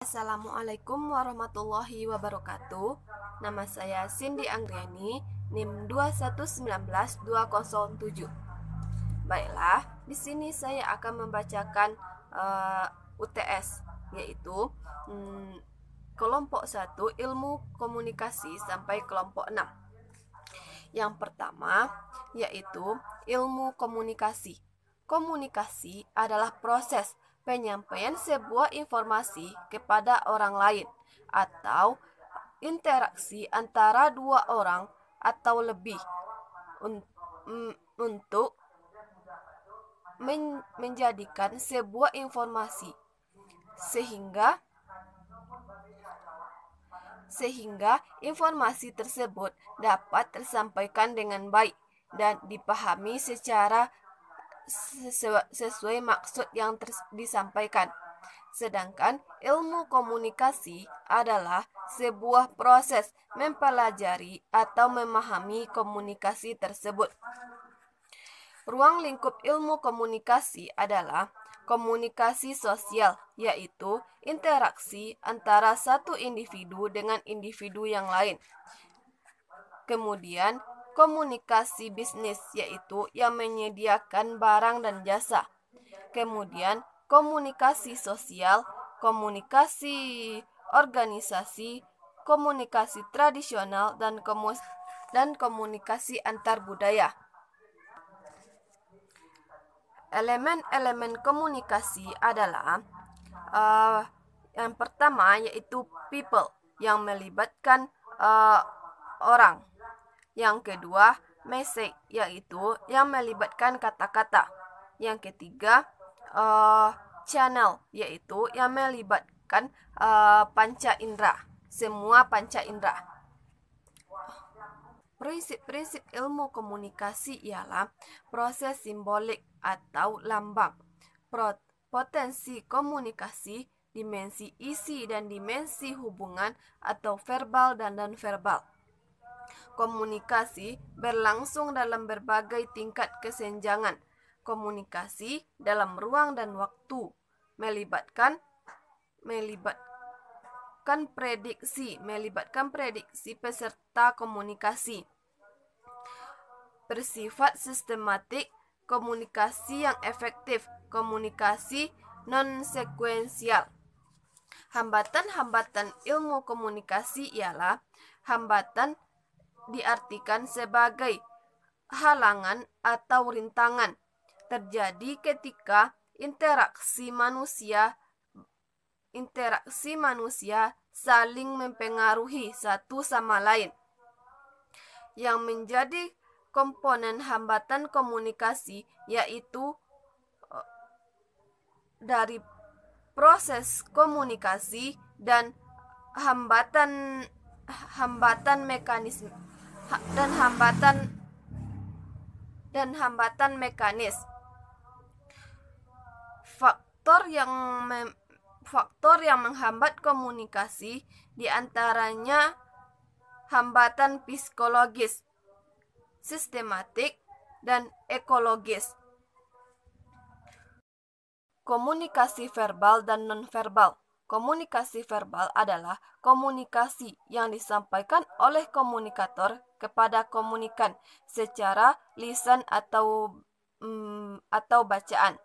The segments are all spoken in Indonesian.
Assalamualaikum warahmatullahi wabarakatuh. Nama saya Cindy Anggriani, NIM 2119207. Baiklah, di sini saya akan membacakan UTS, yaitu kelompok 1 Ilmu Komunikasi sampai kelompok 6. Yang pertama yaitu ilmu komunikasi. Komunikasi adalah proses penyampaian sebuah informasi kepada orang lain atau interaksi antara dua orang atau lebih untuk menjadikan sebuah informasi sehingga informasi tersebut dapat tersampaikan dengan baik dan dipahami secara sesuai maksud yang disampaikan. Sedangkan ilmu komunikasi adalah sebuah proses mempelajari atau memahami komunikasi tersebut. Ruang lingkup ilmu komunikasi adalah komunikasi sosial, yaitu interaksi antara satu individu dengan individu yang lain. Kemudian, komunikasi bisnis, yaitu yang menyediakan barang dan jasa. Kemudian, komunikasi sosial, komunikasi organisasi, komunikasi tradisional, dan komunikasi antar budaya. Elemen-elemen komunikasi adalah yang pertama yaitu people, yang melibatkan orang. Yang kedua, message, yaitu yang melibatkan kata-kata. Yang ketiga, channel, yaitu yang melibatkan panca indera, semua panca indera. Prinsip-prinsip ilmu komunikasi ialah proses simbolik atau lambang, potensi komunikasi, dimensi isi dan dimensi hubungan atau verbal dan non-verbal. Komunikasi berlangsung dalam berbagai tingkat kesenjangan. Komunikasi dalam ruang dan waktu melibatkan prediksi peserta komunikasi. Bersifat sistematik, komunikasi yang efektif, komunikasi non-sekuensial. Hambatan-hambatan ilmu komunikasi ialah hambatan diartikan sebagai halangan atau rintangan terjadi ketika interaksi manusia saling mempengaruhi satu sama lain. Yang menjadi komponen hambatan komunikasi yaitu dari proses komunikasi dan hambatan mekanis. Faktor yang menghambat komunikasi diantaranya hambatan psikologis, sistematik, dan ekologis. Komunikasi verbal dan nonverbal. Komunikasi verbal adalah komunikasi yang disampaikan oleh komunikator kepada komunikan secara lisan atau bacaan.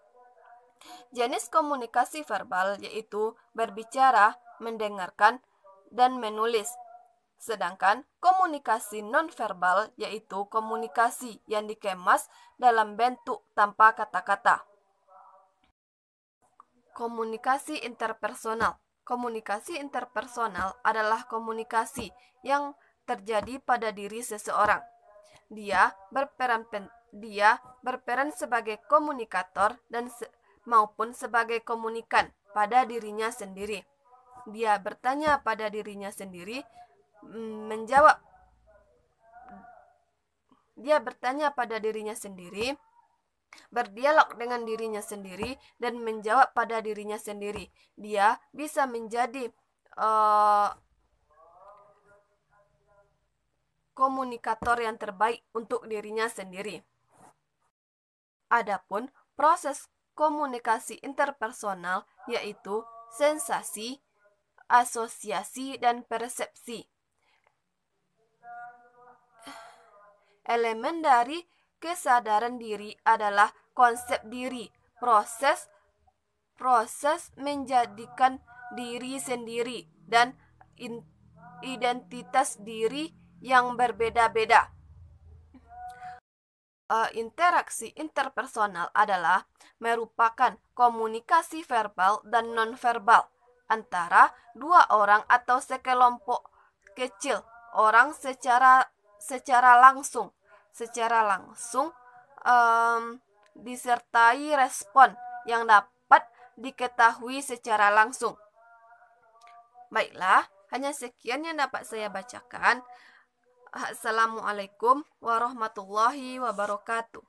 Jenis komunikasi verbal yaitu berbicara, mendengarkan, dan menulis. Sedangkan komunikasi nonverbal yaitu komunikasi yang dikemas dalam bentuk tanpa kata-kata. Komunikasi interpersonal. Komunikasi interpersonal adalah komunikasi yang terjadi pada diri seseorang. Dia berperan sebagai komunikator dan maupun sebagai komunikan pada dirinya sendiri. Dia bertanya pada dirinya sendiri, berdialog dengan dirinya sendiri dan menjawab pada dirinya sendiri. Dia bisa menjadi komunikator yang terbaik untuk dirinya sendiri. Adapun proses komunikasi interpersonal yaitu sensasi, asosiasi, dan persepsi. Elemen dari kesadaran diri adalah konsep diri, proses menjadikan diri sendiri, dan identitas diri yang berbeda-beda. Interaksi interpersonal adalah merupakan komunikasi verbal dan nonverbal antara dua orang atau sekelompok kecil orang secara langsung disertai respon yang dapat diketahui secara langsung. Baiklah, hanya sekian yang dapat saya bacakan. Assalamualaikum warahmatullahi wabarakatuh.